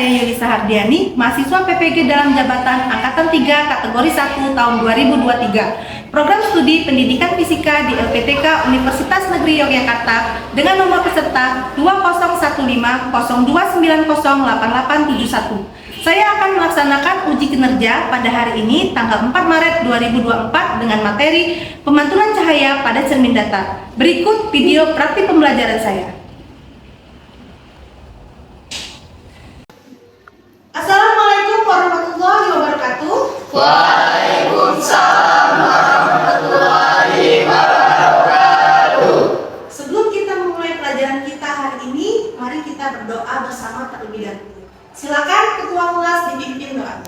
saya Yulisa Hardiani, mahasiswa PPG dalam jabatan Angkatan 3 kategori 1 tahun 2023. Program studi pendidikan fisika di LPTK Universitas Negeri Yogyakarta dengan nomor peserta 2015-02908871. Saya akan melaksanakan uji kinerja pada hari ini tanggal 4 Maret 2024 dengan materi pemantulan cahaya pada cermin datar. Berikut video praktik pembelajaran saya. Assalamualaikum warahmatullahi wabarakatuh. Waalaikumsalam warahmatullahi wabarakatuh. Sebelum kita memulai pelajaran kita hari ini, mari kita berdoa bersama terlebih dahulu. Silakan ketua kelas dipimpin doa.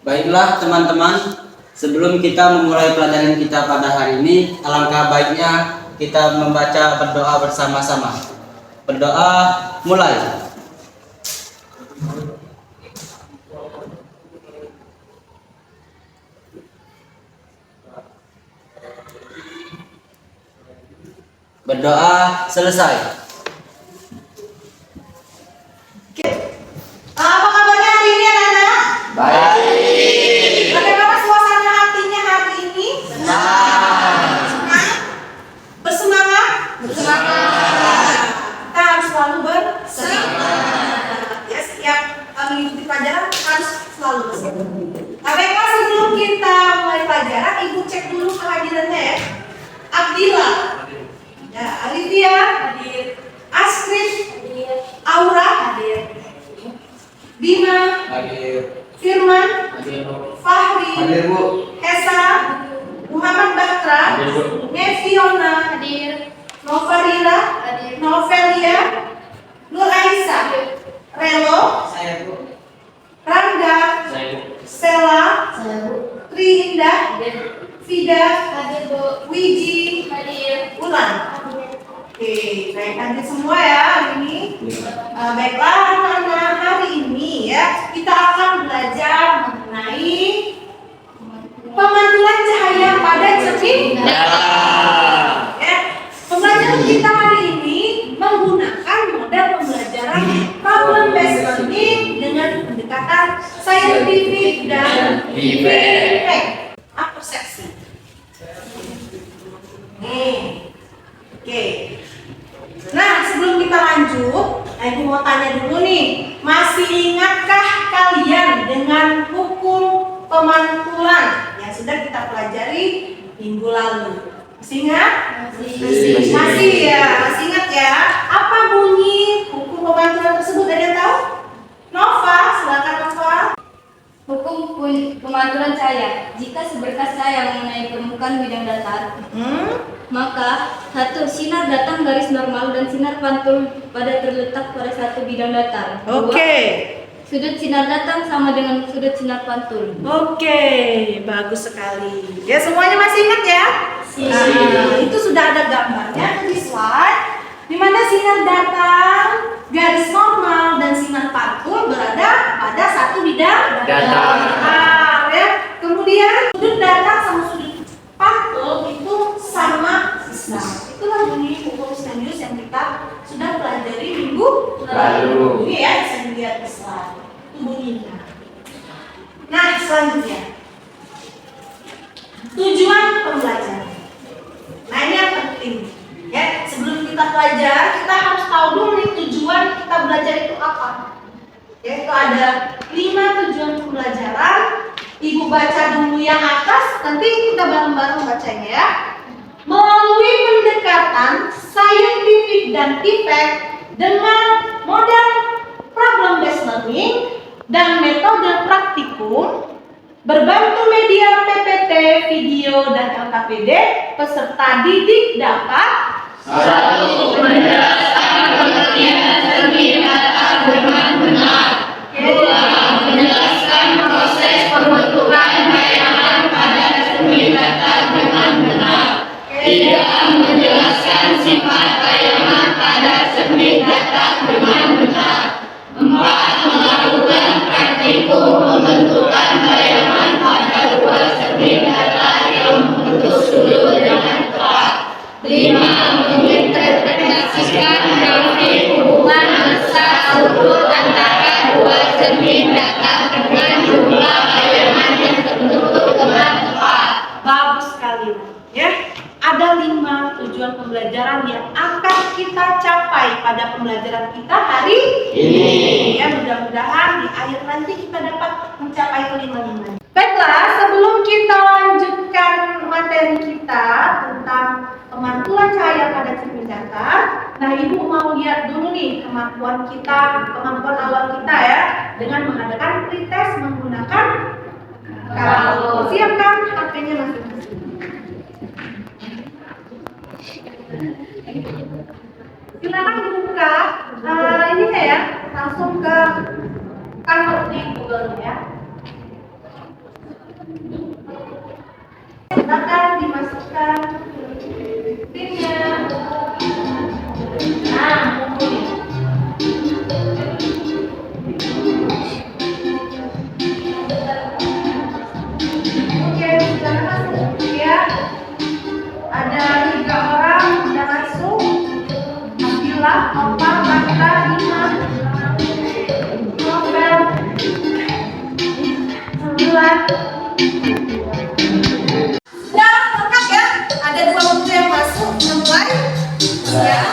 Baiklah teman-teman, sebelum kita memulai pelajaran kita pada hari ini, alangkah baiknya kita membaca berdoa bersama-sama. Berdoa mulai. Berdoa selesai. Oke. Apa kabarnya hari ini anak-anak? Baik. Bagaimana suasana hatinya hari ini? Senang. Semangat? Bersemangat? Bersemangat. Kita harus selalu bersemangat. Ya, setiap mengikuti pelajaran harus selalu bersemangat. Nah, baiklah, sebelum kita mulai pelajaran, Ibu cek dulu kehadirannya ya. Abdillah. Ya, Alivia hadir. Astrid hadir. Aura hadir. Bima Hadir. Firman Hadir. Fahri Hadir, Bu. Esa Muhammad Batra Hadir, Bu. Neviona hadir. Novarila hadir. Novelia Nur Aisyah Relo Saya, Bu. Rangga Saya, Bu. Stella Saya Bu. Tri Indah Hadir. Vida Hadir Bu. Wiji Hadir. Ulan. Oke, baik, hadir semua ya hari ini. Baiklah anak-anak, hari ini ya kita akan belajar mengenai pemantulan cahaya pada cermin datar. Ya, pembelajaran kita hari ini menggunakan model pembelajaran problem based learning dengan pendekatan saintifik dan efek persepsi. Oke. Nah, sebelum kita lanjut, Ibu mau tanya dulu nih, masih ingatkah kalian dengan hukum pemantulan yang sudah kita pelajari minggu lalu? Masih ingat? Masih ya, masih ingat ya. Apa bunyi hukum pemantulan tersebut? Ada yang tahu? Nova, silakan Nova. Hukum pemantulan cahaya. Jika seberkas cahaya mengenai permukaan bidang datar, maka satu, sinar datang garis normal dan sinar pantul pada terletak pada satu bidang datar. Oke. Sudut sinar datang sama dengan sudut sinar pantul. Oke, bagus sekali. Ya, semuanya masih ingat ya? Masih. Itu sudah ada gambarnya di slide. Di mana sinar datang, garis normal dan sinar pantul berada pada satu bidang datar. Ya. Kemudian sudut datang sama sudut pantul itu sama sisa. Itulah bunyi hukum Stenius yang kita sudah pelajari minggu lalu. Ini ya, bisa dilihat di slide. Itu bunyinya. Nah, selanjutnya tujuan pembelajaran. Nah, ini yang penting. Ya, sebelum kita belajar, kita harus tahu dulu nih tujuan kita belajar itu apa. Yaitu ada 5 tujuan pembelajaran. Ibu baca dulu yang atas, nanti kita bareng-bareng bacanya ya. Melalui pendekatan saintifik dan efek dengan model problem based learning dan metode praktikum, berbantu media PPT, video, dan LKPD, peserta didik dapat 1. Menjelaskan pengertian cermin datar dengan benar. 2. Menjelaskan proses pembentukan bayangan pada cermin datar dengan benar. 3. Menjelaskan sifat bayangan pada cermin datar dengan benar. 4. Melakukan praktikum pembentukan bayangan pada dua cermin datar yang membentuk sudut dengan tepat. 5. Menginterpretasi pada pembelajaran kita hari ini. Ya, mudah-mudahan di akhir nanti kita dapat mencapai kelima-limanya. Baiklah, sebelum kita lanjutkan materi kita tentang pemantulan cahaya pada cermin datar, nah Ibu mau lihat dulu nih kemampuan kita, kemampuan awal kita ya, dengan mengadakan pretest menggunakan kalau siapkan HP-nya masing-masing. Silakan dibuka ini ya, langsung ke kantor di Google ya. Silakan dimasukkan pinnya. Nah, oke, sudah masuk ya. Ada 3 orang sudah masuk. Abdillah, Nova, Banta, Iman, Novel, 9. Sudah lengkap ya? Ada 2 buku yang masuk, sudah mulai? Ya.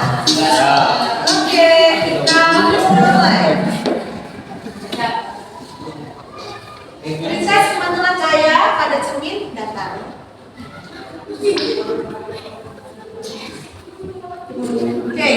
Oke, kita mulai. Princess pemantulan cahaya pada cermin datar. Oke.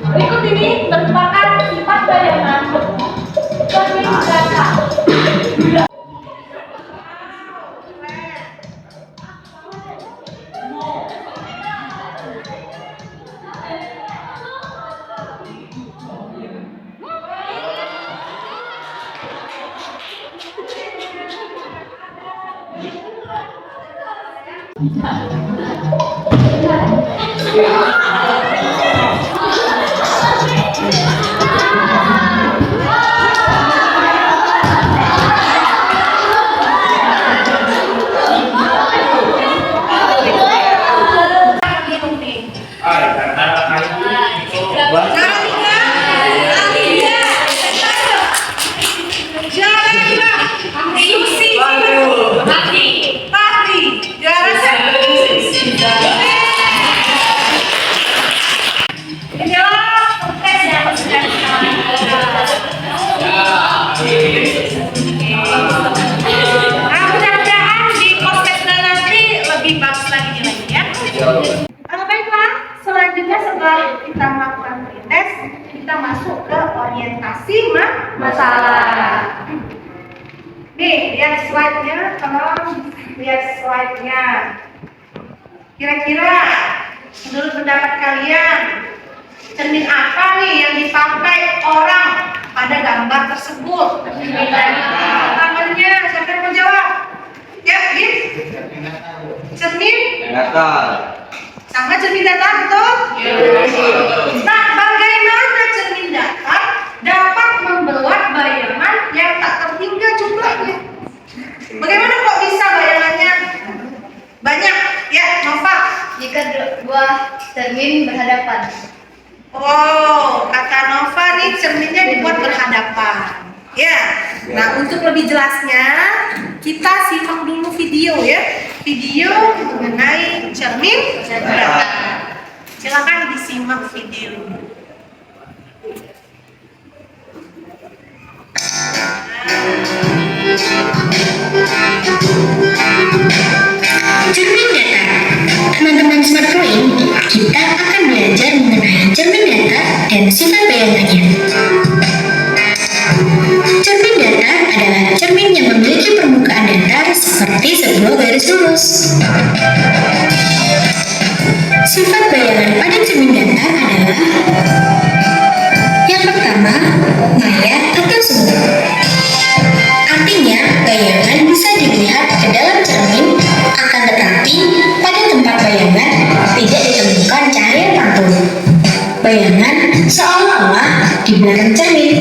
Berikut ini merupakan sifat bayangan cermin datar. Baiklah, selanjutnya setelah kita melakukan pretest, kita masuk ke orientasi masalah. Nih, lihat slide-nya, tolong lihat slide-nya. Kira-kira menurut pendapat kalian, cermin apa nih yang dipakai orang pada gambar tersebut? Tangannya, siapa yang mau jawab? Ya, Gif? Cermin? Datar. Sama cermin datar, betul? Nah, bagaimana cermin datar dapat membuat bayangan yang tak terhingga jumlahnya? Bagaimana kok bisa bayangannya banyak? Ya, Nova. Jika dua cermin berhadapan. Oh, kata Nova nih cerminnya dibuat berhadapan. Ya, nah untuk lebih jelasnya kita simak dulu video ya, video mengenai cermin datar. Silakan disimak video. Cermin datar. Teman-teman Smart Point, kita akan belajar mengenai cermin datar dan sifat bayangannya. Cermin datar adalah cermin yang memiliki permukaan datar seperti sebuah garis lurus. Sifat bayangan pada cermin datar adalah: yang pertama, maya atau semu. Artinya, bayangan bisa dilihat ke dalam cermin, akan tetapi pada tempat bayangan tidak ditemukan cahaya pantul. Bayangan seolah-olah di belakang cermin.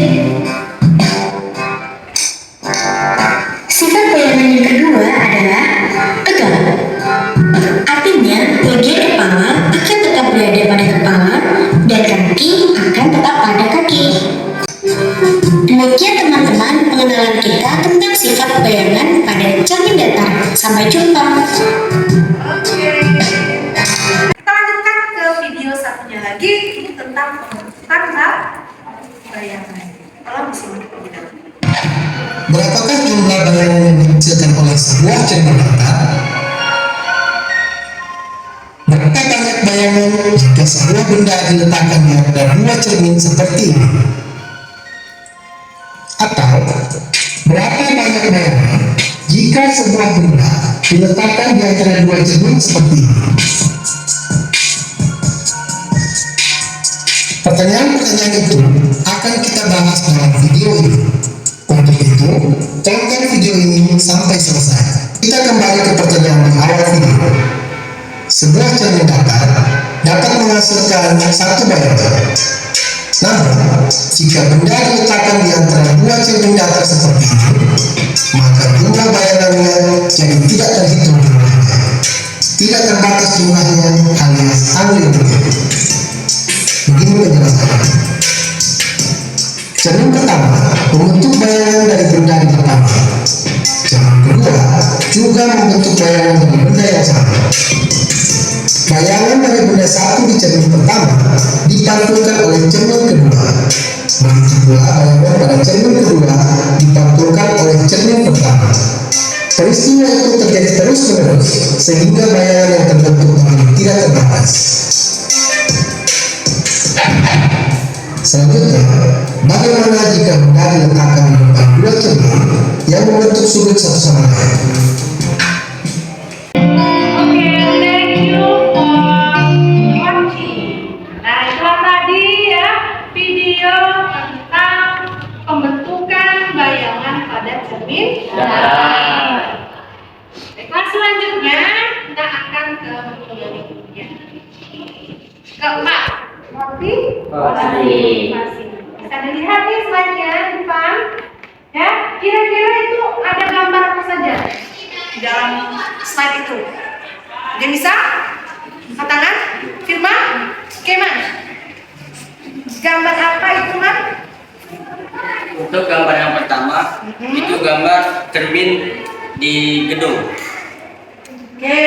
cermin datar. Sampai jumpa. Oke. Kita lanjutkan ke video satunya lagi. Ini tentang pembentukan bayangan. Kalau bisa kita. Berapakah jumlah bayangan yang dihasilkan oleh sebuah cermin datar? Berapa banyak bayangan jika sebuah benda diletakkan di antara dua cermin seperti ini? Atau berapa banyak bayangan jika sebuah benda diletakkan di antara dua cermin seperti ini? Pertanyaan-pertanyaan itu akan kita bahas dalam video ini. Untuk itu, tonton video ini sampai selesai. Kita kembali ke pertanyaan di awal video. Sebuah cermin datar dapat menghasilkan satu bayangan. Namun, jika benda diletakkan di antara dua cermin datar seperti ini, maka jumlah bayangannya jadi tidak terhitung jumlahnya. Tidak terbatas jumlahnya alias unlimited. Begini penjelasannya. Cermin pertama membentuk bayangan dari benda di pertama. Cermin kedua juga membentuk bayangan dari benda yang sama. Bayangan dari benda satu di cermin pertama dipantulkan oleh cermin kedua. Begitu pula bayangan pada cermin kedua dipantulkan oleh cermin pertama. Peristiwa itu terjadi terus-menerus sehingga bayangan yang terbentuk menjadi tidak terbatas. Selanjutnya, bagaimana jika benda diletakkan di depan dua cermin yang membentuk sudut satu sama lain? Oke, thank you for watching. Nah, itulah tadi ya video tentang pembentukan bayangan pada cermin datar. Baiklah, selanjutnya kita akan ke metode berikutnya. Keempat, motivasi. Bisa dilihat nih slide-nya di depan. Ya, kira-kira itu ada gambar apa saja di dalam slide itu? Ada yang bisa? Angkat tangan? Firman? Keman? Gambar apa itu, Man? Untuk gambar yang pertama, itu gambar cermin di gedung. Oke.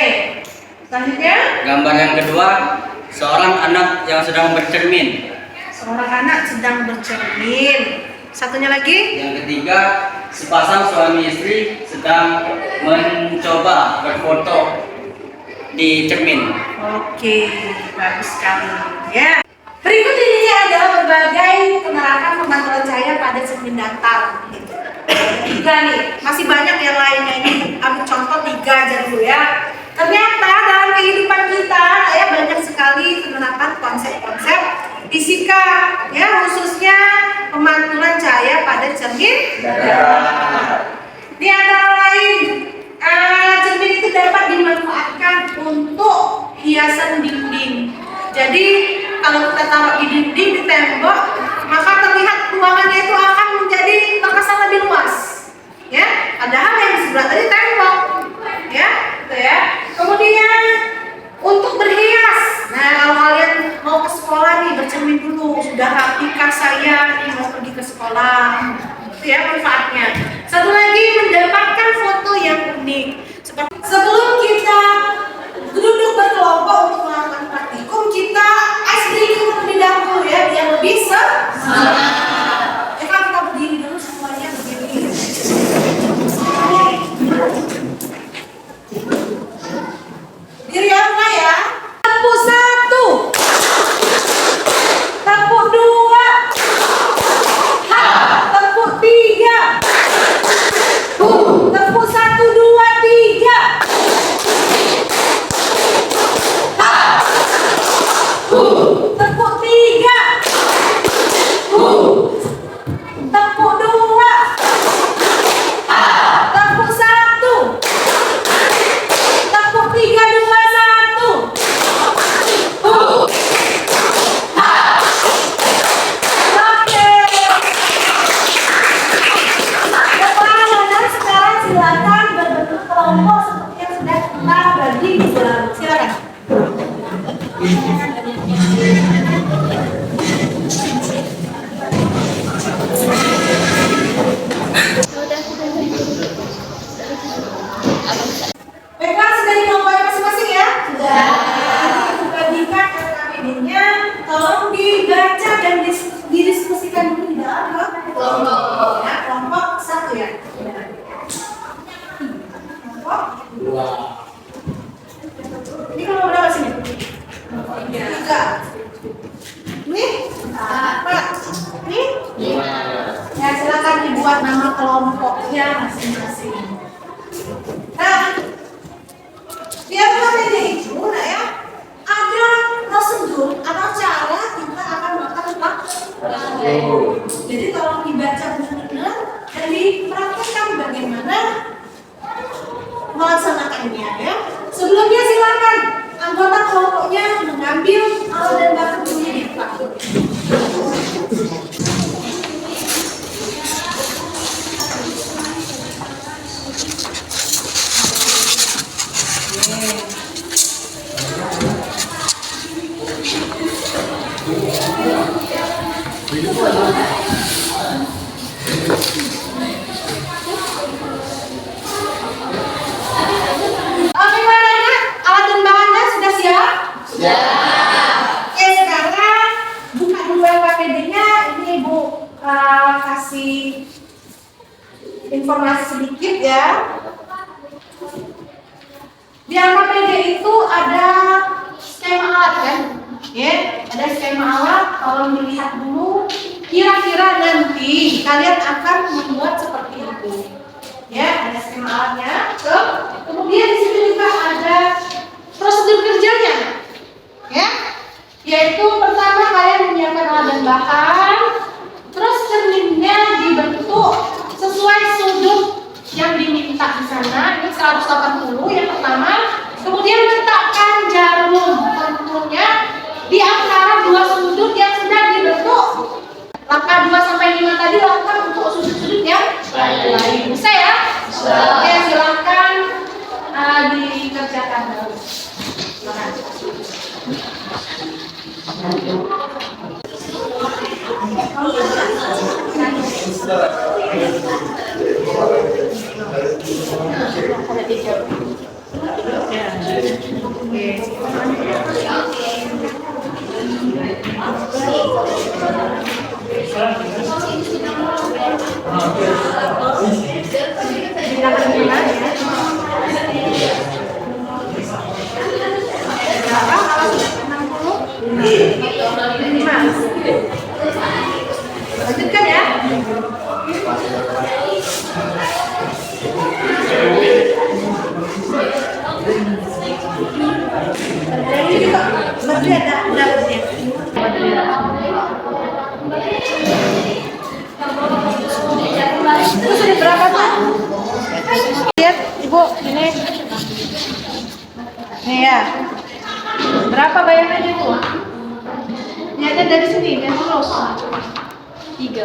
Selanjutnya, Gambar yang kedua, seorang anak yang sedang bercermin. seorang anak sedang bercermin. Satunya lagi? Yang ketiga, sepasang suami istri sedang mencoba berfoto di cermin. Oke, bagus sekali. Ya. Berikut ini adalah berbagai penerapan pemantauan cahaya pada cermin datar. Tiga nih, masih banyak yang lainnya, ini ambil contoh 3 aja dulu ya. Ternyata dalam kehidupan kita ya banyak sekali penerapan konsep-konsep fisika ya, khususnya pemantulan cahaya pada cermin datar. Di antara lain, cermin itu dapat dimanfaatkan untuk hiasan dinding. Jadi kalau kita taruh di dinding, di tembok, maka terlihat ruangannya itu akan menjadi terkesan lebih luas. Ya, padahal yang di sebelah tadi tembok. Ya, gitu ya. Kemudian untuk berhias. Nah, kalau kalian mau ke sekolah nih, bercermin dulu, sudah rapikah saya nih mau pergi ke sekolah. Itu ya manfaatnya. Satu lagi, mendapatkan foto yang unik. Seperti sebelum kita duduk berkelompok untuk melakukan praktikum, kita ice breaking terlebih dahulu ya, biar lebih semangat. Ya kan, kita berdiri dulu semuanya berdiri. Diri apa ya? Tepuk 1, tepuk 2, tepuk 3, tepuk 1, 2, 3. Baiklah, sudah dikelompokkan masing-masing ya? Sudah. Bagikan KKBD-nya, tolong dibaca dan didiskusikan dulu di dalam kelompok. Ya, kelompok 1 ya. Kelompok 2. Ini kelompok berapa sini? 3. Ini 4. Ini 5. Ya, silakan dibuat nama kelompoknya masing-masing. Nah, biar KPD itu, nah ya, ada prosedur atau cara kita akan melakukan praktek. Jadi tolong dibaca benar-benar dan dipraktekkan bagaimana melaksanakannya ya. Sebelumnya silakan anggota kelompoknya mengambil alat dan bahan dulunya di depan. Gimana? Alat dan bahannya sudah siap? Oke, sekarang buka dulu LKPD-nya. Ini Ibu kasih informasi sedikit ya. Di LKPD itu ada skema alat kan? Ya, ada skema alat. Tolong dilihat dulu. Kira-kira nanti kalian akan membuat seperti itu. Ya, ada skema alatnya. Kemudian di sini juga ada prosedur kerjanya. Ya, yaitu pertama kalian menyiapkan alat dan bahan, terus cerminnya dibentuk sesuai sudut yang diminta di sana. Ini 180 yang pertama. Kemudian letakkan jarum penentunya di antara dua sudut yang sudah dibentuk. Langkah 2 sampai 5 tadi langkah untuk sudut-sudut yang lain. Bisa ya? Oke, silakan dikerjakan dulu. Lanjutkan ya. Ini juga lebih ada dapetnya. Itu sudah berapa tuh? Lihat Ibu, ini. Nih ya. Berapa bayangannya tuh? Lihatnya dari sini, dan terus. 3.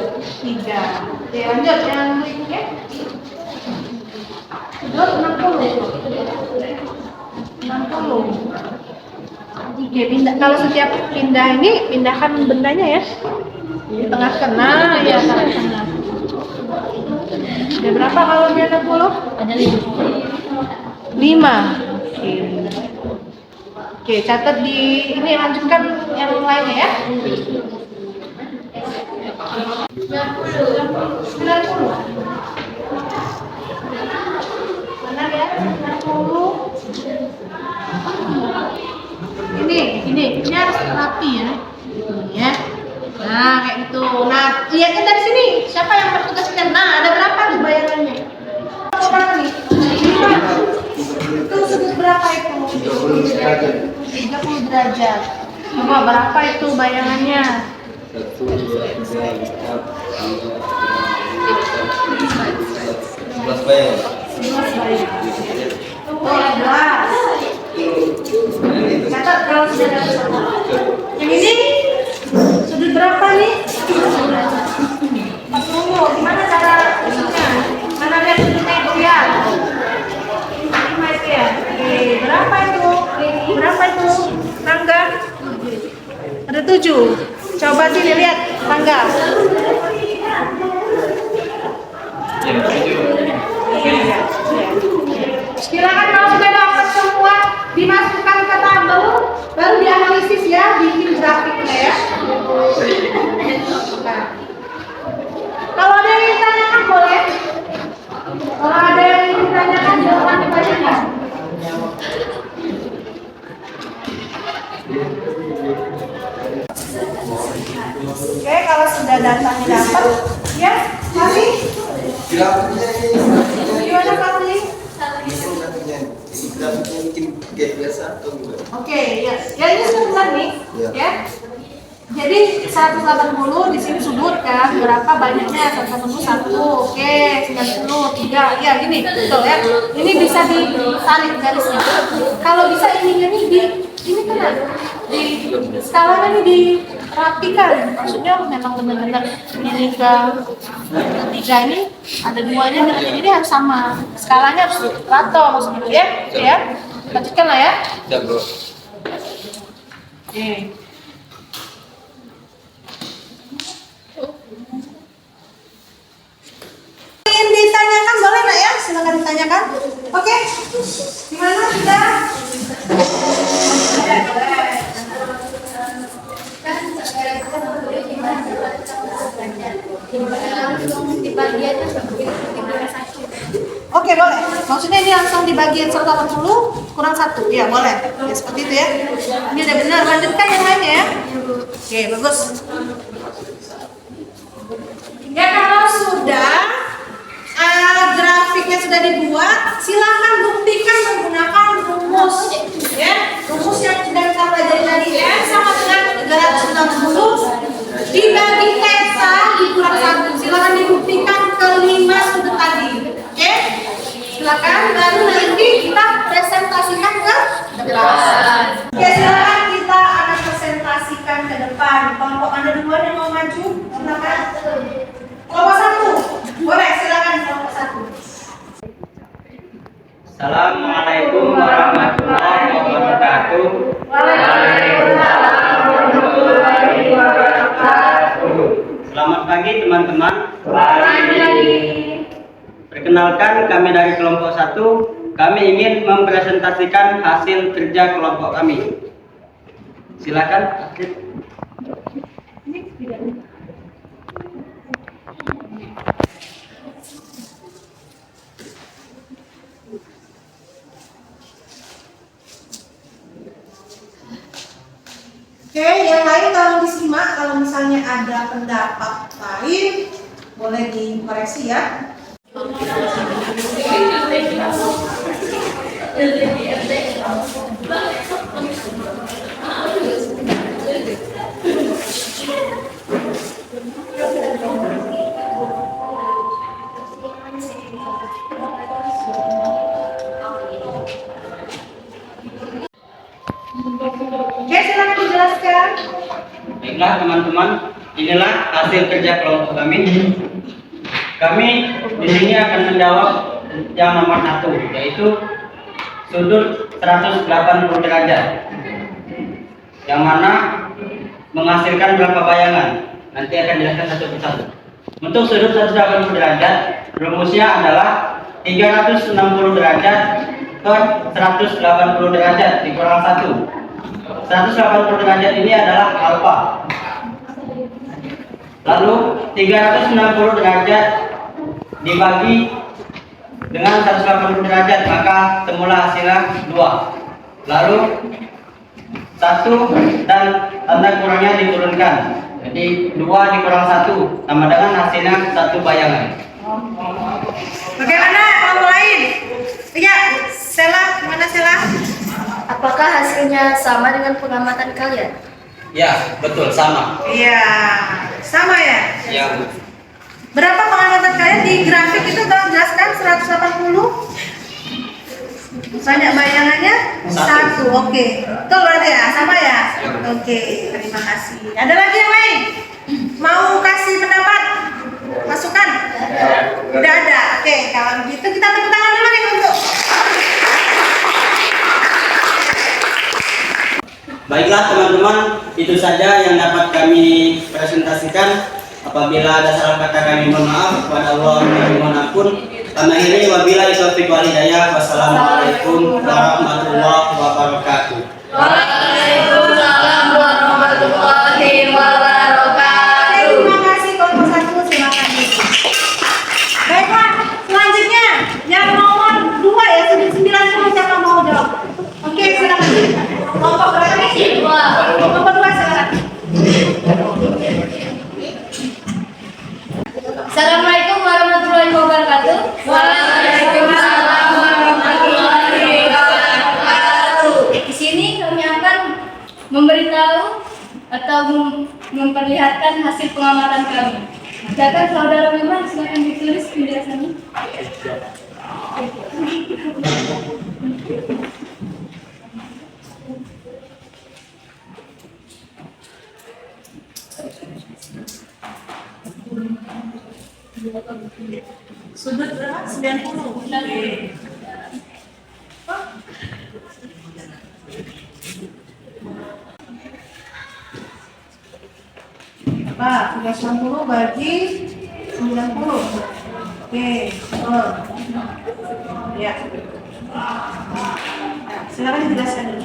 Oke, lanjut yang berikutnya. Sudut 60. Oke, kalau setiap pindah ini pindahkan bendanya ya. Di tengah-tengah, nah ya tengah-tengah. Ada berapa kalau dia 60? Ada 5. Oke, catat di ini, lanjutkan yang lainnya ya. 90. Mana ya? 90. Ini harus rapi ya. Ya. Nah, kayak gitu. Nah, lihatnya dari sini. Siapa yang bertugas kan? Nah, ada berapa nih bayangannya? Berapa nih? 5. Itu sudut berapa itu? 30 derajat. Coba berapa itu bayangannya? 11 bayang. 11 bayang. 12. Catat kalau sudah dapat satu. Yang ini sudut berapa nih? 40. Gimana cara ininya? Mana lihat sudutnya itu ya? Ini itu ya. Oke, berapa itu? Berapa itu? Tangga? Ada 7. Coba sini lihat tangga. Silakan kalau sudah dapat semua dimasukkan ke tabel, baru dianalisis ya, bikin grafiknya ya. Nah, kalau ada yang ditanyakan boleh. Kalau ada yang ditanyakan jangan ditanyakan. Oke, kalau sudah datanya dapat, ya, Fahri. Gimana Fahri? Oke, ya. Ya ini sebentar nih, ya. Jadi 180 di sini sudut kan, berapa banyaknya? 180 1, oke, 90 3, ya gini, betul ya. Ini bisa ditarik garisnya. Kalau bisa ininya nih ini kan di skalanya nih dirapikan. Maksudnya memang benar-benar ini ke ketiga ini ada duanya dan ini harus sama. Skalanya harus rata maksudnya ya. Oke ya. Lanjutkan lah ya. Ya, Bro. Oke. Ingin ditanyakan boleh nak ya? Silakan ditanyakan. Oke. Gimana kita? Oke boleh. Maksudnya ini langsung dibagiin 180 kurang 1. Ya boleh. Ya seperti itu ya. Ini udah benar. Lanjutkan yang lainnya ya. Oke bagus. Ya kalau sudah grafiknya sudah dibuat, silakan buktikan menggunakan rumus. Ya, rumus yang sudah kita pelajari tadi ya, sama dengan 360 dibagi eta dikurang 1. Silakan dibuktikan ke 5 sudut tadi. Oke? Silakan baru nanti kita presentasikan ke depan. Oke, silakan kita akan presentasikan ke depan. Kelompok Anda duluan yang mau maju, silakan. Kelompok 1. Boleh, silakan kelompok 1. Assalamualaikum warahmatullahi wabarakatuh. Waalaikumsalam warahmatullahi wabarakatuh. Selamat pagi teman-teman. Selamat pagi. Perkenalkan kami dari kelompok 1. Kami ingin mempresentasikan hasil kerja kelompok kami. Silakan. Oke, yang lain kalau disimak, kalau misalnya ada pendapat lain, boleh dikoreksi ya. Oke, silakan dijelaskan. Baiklah teman-teman, inilah hasil kerja kelompok kami. Kami di sini akan menjawab yang nomor 1, yaitu sudut 180 derajat, yang mana menghasilkan berapa bayangan. Nanti akan dijelaskan satu persatu. Untuk sudut 180 derajat, rumusnya adalah 360 derajat per 180 derajat dikurang 1. 180 derajat ini adalah alfa. Lalu 360 derajat dibagi dengan 180 derajat, maka temulah hasilnya 2. Lalu 1 dan tanda kurangnya diturunkan. Jadi 2 dikurang 1 sama dengan hasilnya 1 bayangan. Bagaimana kelompok lain? Iya, Sela, gimana Sela? Apakah hasilnya sama dengan pengamatan kalian? Ya, betul, sama. Iya, sama ya. Ya. Berapa pengamatan kalian di grafik itu telah jelaskan 180? Banyak bayangannya? 1. Oke. Betul berarti ya, sama ya? Oke, terima kasih. Ada lagi yang lain? Mau kasih pendapat? Masukan? Udah ada. Oke, kalau begitu kita tepuk tangan dulu nih untuk Baiklah teman-teman, itu saja yang dapat kami presentasikan. Apabila ada salah kata kami mohon maaf, kepada Allah kami mohon ampun. Kami akhiri wabillahi taufiq wal hidayah. Wassalamualaikum warahmatullahi wabarakatuh. Waalaikumsalam warahmatullahi wabarakatuh. Terima kasih kelompok 1, silakan. Baiklah, selanjutnya yang nomor 2 ya, 90 siapa mau jawab? Oke, silakan. Kelompok berapa nih? 2. Kelompok 2 silakan. Assalamualaikum warahmatullahi wabarakatuh. Waalaikumsalam warahmatullahi wabarakatuh. Di sini kami akan memberitahu atau memperlihatkan hasil pengamatan kami. Silakan saudara Wiman, silakan ditulis penjelasannya. Sudut berapa? 90. Apa? 360 bagi 90. Oke, betul. Ya. Silakan dijelaskan dulu.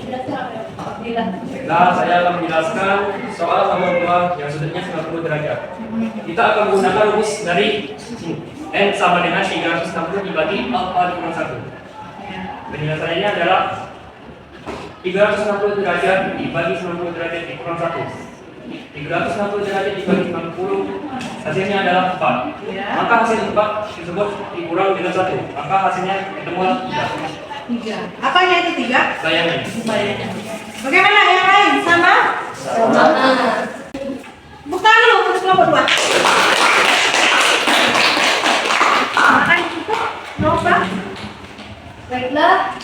Nah, saya akan menjelaskan soal nomor 2 yang sudutnya 90 derajat. Kita akan menggunakan rumus dari sini. N sama dengan 360 dibagi alfa dikurang 1. Penjelasannya adalah 360 derajat dibagi 90 derajat dikurang 1. 360 derajat dibagi 90 hasilnya adalah 4. Maka hasil 4 tersebut dikurang dengan 1. Maka hasilnya ketemulah 3. 3. Apanya itu 3? Bayangan. Bagaimana yang lain? Sama? Bukan dulu untuk kelompok 2. Makan cukup? Nova? Baiklah,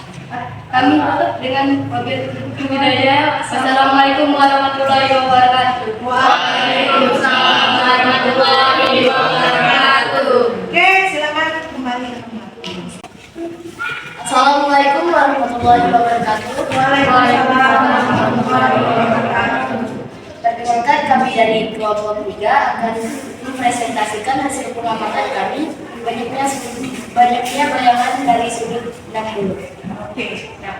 kami tutup dengan hidayah. Assalamualaikum warahmatullahi wabarakatuh. Waalaikumsalam warahmatullahi wabarakatuh. Oke, silakan kembali ke tempat. Assalamualaikum warahmatullahi wabarakatuh. Waalaikumsalam warahmatullahi wabarakatuh. Perkenalkan, kami dari kelompok 3 akan mempresentasikan hasil pengamatan kami. Banyaknya bayangan dari sudut 60. Oke, ya.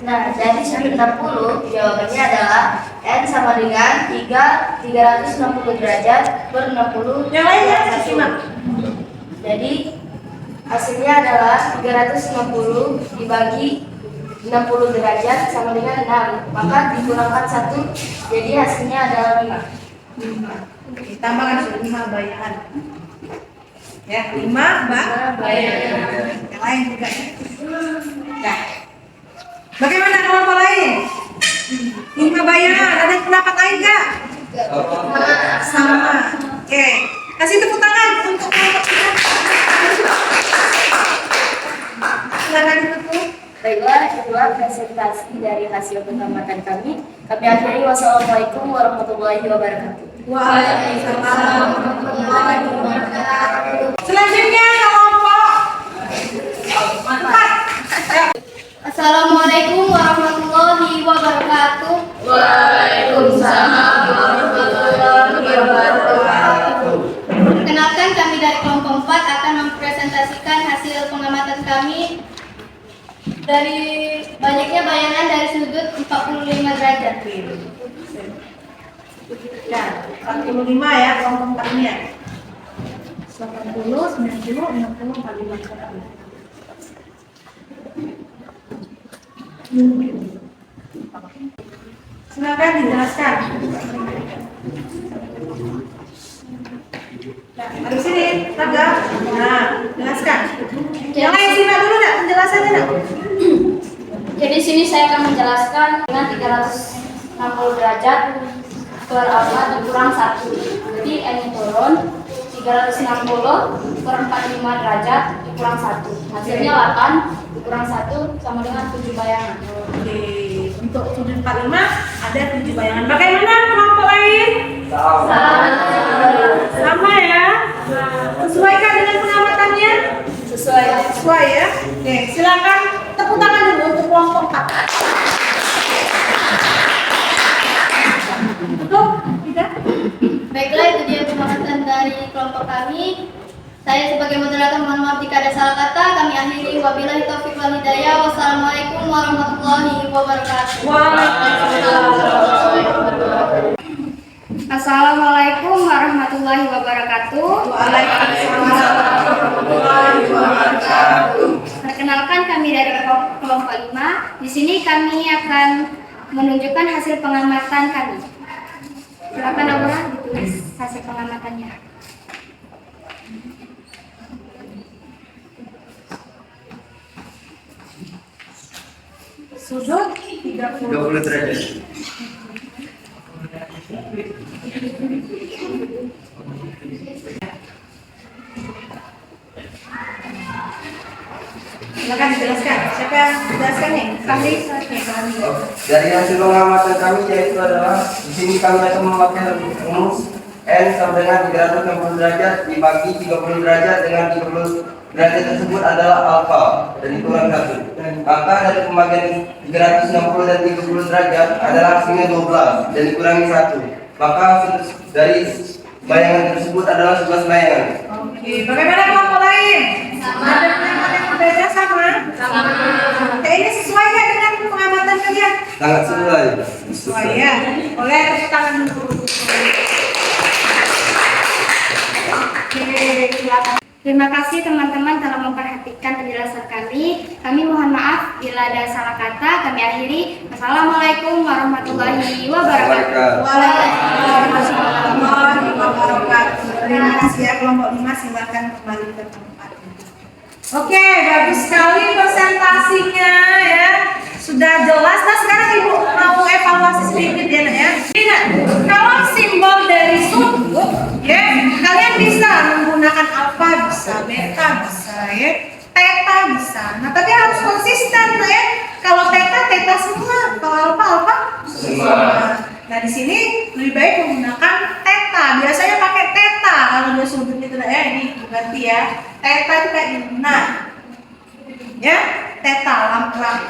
Nah, dari sudut 60, jawabannya adalah N sama dengan 360 derajat per 60. Yang lainnya simak. Jadi hasilnya adalah 360 dibagi 60 derajat sama dengan 6. Maka dikurangkan 1, jadi hasilnya adalah 5. Tambahkan 5 bayangan. Ya, 5 bayangan. Yang lain juga ya. Nah, bagaimana kelompok lain? 5 bayangan. Ada pendapat lain nggak? Sama. Oke, kasih tepuk tangan untuk kelompok kita. Silakan ditutup. Baiklah, itulah presentasi dari hasil pengamatan kami. Kami akhiri. Wassalamualaikum warahmatullahi wabarakatuh. Waalaikumsalam warahmatullahi wabarakatuh. Selanjutnya kelompok 4. Assalamualaikum warahmatullahi wabarakatuh. Waalaikumsalam warahmatullahi wabarakatuh. Perkenalkan, kami dari kelompok 4 akan mempresentasikan hasil pengamatan kami dari banyaknya bayangan dari sudut 45 derajat. Ya, 45 ya kelompok 4 ini ya. 80, 90, 60, 45. Silakan dijelaskan. Nah, dari sini, Taga. Nah, jelaskan. Yang lain simak dulu nak penjelasannya nak. Jadi sini saya akan menjelaskan dengan 360 derajat per alfa dikurang 1. Jadi N turun 360 per 45 derajat dikurang 1. Hasilnya 8 dikurang 1 sama dengan 7 bayangan. Oke, untuk sudut 45 ada 7 bayangan. Bagaimana kelompok lain? Sama ya? Sesuaikan dengan pengamatannya? Sesuai ya? Oke, silakan tepuk tangan dulu untuk kelompok 4. Cukup? Tidak? Baiklah, itu dia pengamatan dari kelompok kami. Saya sebagai moderator mohon maaf jika ada salah kata. Kami akhiri, wabillahi taufiq wal hidayah. Wassalamualaikum warahmatullahi wabarakatuh. Assalamualaikum warahmatullahi wabarakatuh. Perkenalkan, kami dari kelompok 5. Di sini kami akan menunjukkan hasil pengamatan kami. Silakan Aura ditulis hasil pengamatannya. Sudut 30 derajat. Silakan dijelaskan. Siapa yang menjelaskan nih? Kami. Dari hasil pengamatan kami yaitu adalah di sini kami akan memakai rumus n sama dengan 360 derajat dibagi 30 derajat dengan 30 derajat tersebut adalah alfa dan dikurang 1. Maka dari pembagian 360 dan 30 derajat adalah hasilnya 12 dan dikurangi 1. Maka dari bayangan tersebut adalah 11 bayangan. Oke, bagaimana kelompok lain? Sama. Ada pengamatan yang berbeda sama? Oke, ini sesuai nggak dengan pengamatan kalian? Sangat sesuai. Sesuai ya. Boleh tepuk tangan dulu. Oke, silakan. Terima kasih teman-teman telah memperhatikan penjelasan kami. Kami mohon maaf bila ada salah kata. Kami akhiri. Assalamualaikum warahmatullahi wabarakatuh. Waalaikumsalam warahmatullahi wabarakatuh. Terima kasih ya kelompok 5, silakan kembali ke tempat. Oke, bagus sekali presentasinya ya. Sudah jelas. Nah, sekarang Ibu mau evaluasi sedikit ya, Nak ya. Ingat, kalau simbol dari sudut ya, kalian bisa menggunakan alfa, bisa beta, bisa ya, theta bisa. Nah, tapi harus konsisten ya. Kalau theta, theta semua. Kalau alfa, alfa semua. Nah, di sini lebih baik menggunakan theta. Biasanya pakai theta kalau dia sudut itu ya. Ini ganti ya. Theta itu kayak gini. Nah, ya, theta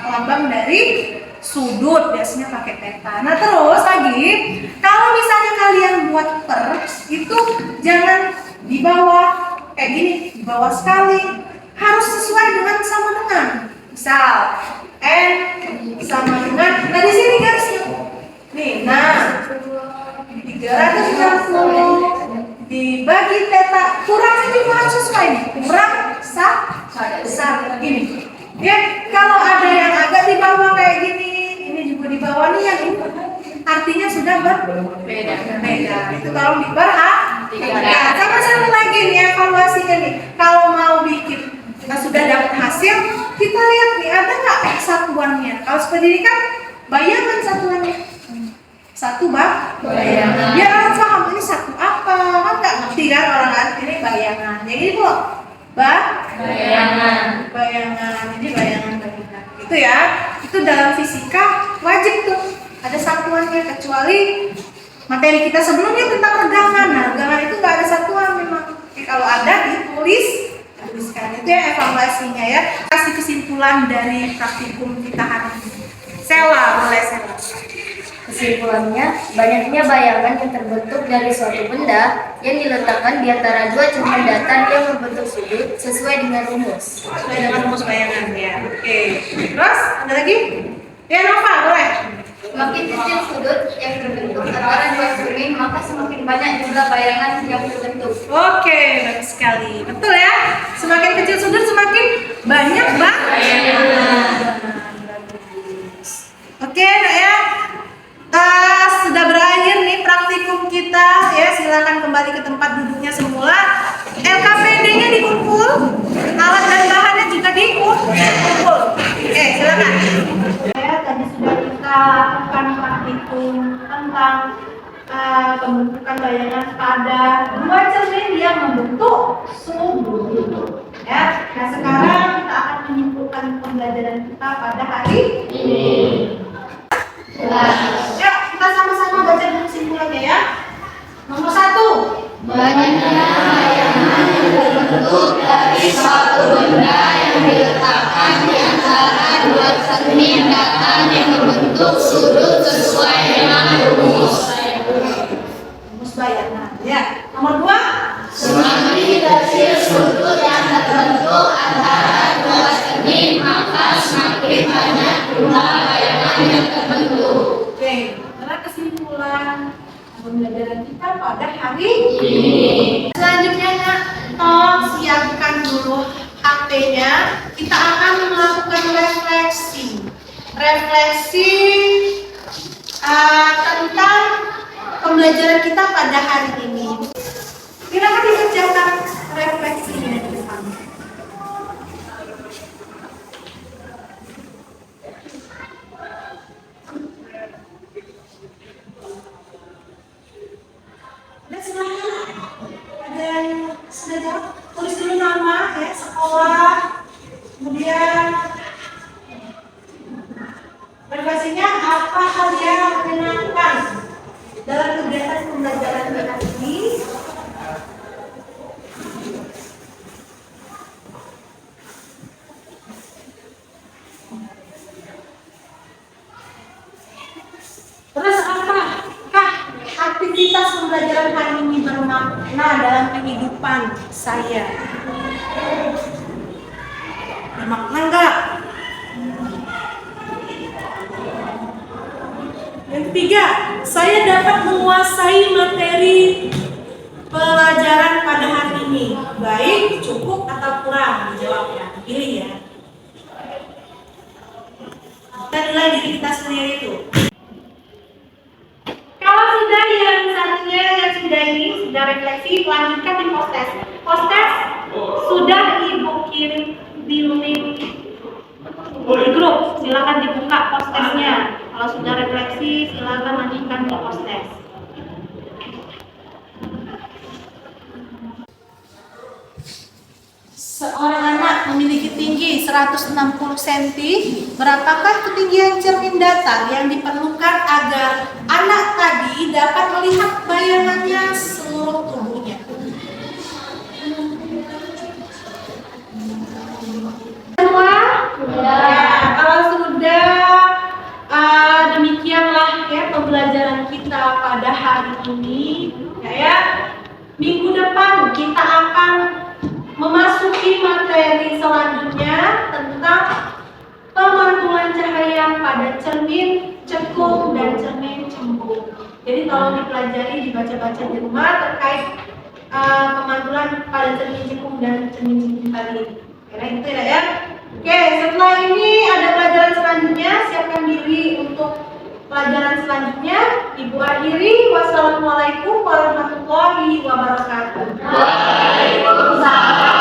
lambang dari sudut, biasanya pakai theta. Nah, terus lagi kalau misalnya kalian buat itu jangan di bawah kayak gini, di bawah sekali, harus sesuai dengan sama dengan. Misal n sama dengan, nah di sini garisnya nih, nah 360 dibagi theta, kurangnya juga harus sesuai nih, kurang satu gini ya. Kalau ada yang agak di bawah kayak gini, ini juga di bawah nih, yang ini artinya sudah berbeda. Itu kalau diperhatikan. Sama-sama lagi nih evaluasinya nih. Kalau mau bikin, kita sudah dapat hasil, kita lihat nih ada nggak satuannya. Kalau seperti ini kan bayangan satuannya. Satu bayangan. Biar orang paham ini satu apa, kan nggak ngerti kan orang kan, ini bayangan. Yang ini kok bayangan. Ini bayangan. Itu ya. Itu dalam fisika wajib tuh ada satuannya, kecuali materi kita sebelumnya tentang regangan. Nah, regangan itu nggak ada satuan memang. Oke, kalau ada tuliskan. Itu ya evaluasinya ya. Kasih kesimpulan dari praktikum kita hari ini. Sela, boleh Sela. Kesimpulannya, banyaknya bayangan yang terbentuk dari suatu benda yang diletakkan di antara dua cermin datar yang membentuk sudut sesuai dengan rumus. Sesuai dengan rumus bayangan ya. Oke. Terus ada lagi? Ya Nova, boleh. Semakin kecil sudut yang terbentuk antara dua cermin, maka semakin banyak jumlah bayangan yang terbentuk. Oke, bagus sekali. Betul ya? Semakin kecil sudut semakin banyak bayangan. Oke, nah ya. Sudah berakhir nih praktikum kita ya, silakan kembali ke tempat duduknya semula. LKPD-nya dikumpul, alat dan bahannya juga dikumpul. Oke, silakan. Ya, tadi sudah kita lakukan praktikum tentang pembentukan bayangan pada dua cermin yang membentuk sudut. Ya, nah sekarang kita akan menyimpulkan pembelajaran kita pada hari ini. Yuk, kita sama-sama baca dulu kesimpulannya ya. terbentuk dari suatu benda yang diletakkan di antara dua cermin datar yang membentuk sudut sesuai dengan rumus. Rumus bayangan. Ya. Nomor 2. Semakin kecil sudut yang terbentuk antara dua cermin, maka semakin banyak jumlah bayangan yang terbentuk. Oke, karena kesimpulan pembelajaran kita pada hari ini. Selanjutnya, Nak, tolong siapkan dulu HP-nya. Kita akan melakukan refleksi. Refleksi tentang pembelajaran kita pada hari ini. Silakan dikerjakan refleksinya di depan. Udah silakan. Ada yang sudah jawab? Tulis dulu nama, ya, sekolah, kemudian refleksinya apa hal yang menyenangkan dalam kegiatan pembelajaran kita ini. Terus apakah aktivitas pembelajaran hari ini bermakna dalam kehidupan saya? Bermakna enggak? Yang ketiga, saya dapat menguasai materi pelajaran pada hari ini. Baik, cukup, atau kurang? Dijawabnya, pilih ya. Kita nilai diri kita sendiri itu. Kalau sudah yang satunya, yang sudah ini, sudah refleksi, lanjutkan di post-test. Post-test sudah Ibu kirim di link di grup. Silakan dibuka post-testnya. Kalau sudah refleksi, silakan lanjutkan di post-test. Seorang anak memiliki tinggi 160 cm. Berapakah ketinggian cermin datar yang diperlukan agar anak tadi dapat melihat bayangannya seluruh tubuhnya? Semua? Ya, kalau sudah demikianlah ya pembelajaran kita pada hari ini. Ya. Minggu depan kita akan memasuki materi selanjutnya tentang pemantulan cahaya pada cermin cekung dan cermin cembung. Jadi tolong dipelajari, dibaca-baca di rumah terkait pemantulan pada cermin cekung dan cermin cembung tadi. Kira itu ya. Oke, setelah ini ada pelajaran selanjutnya. Siapkan diri untuk pelajaran selanjutnya. Ibu akhiri. Wassalamualaikum warahmatullahi wabarakatuh. Waalaikumsalam.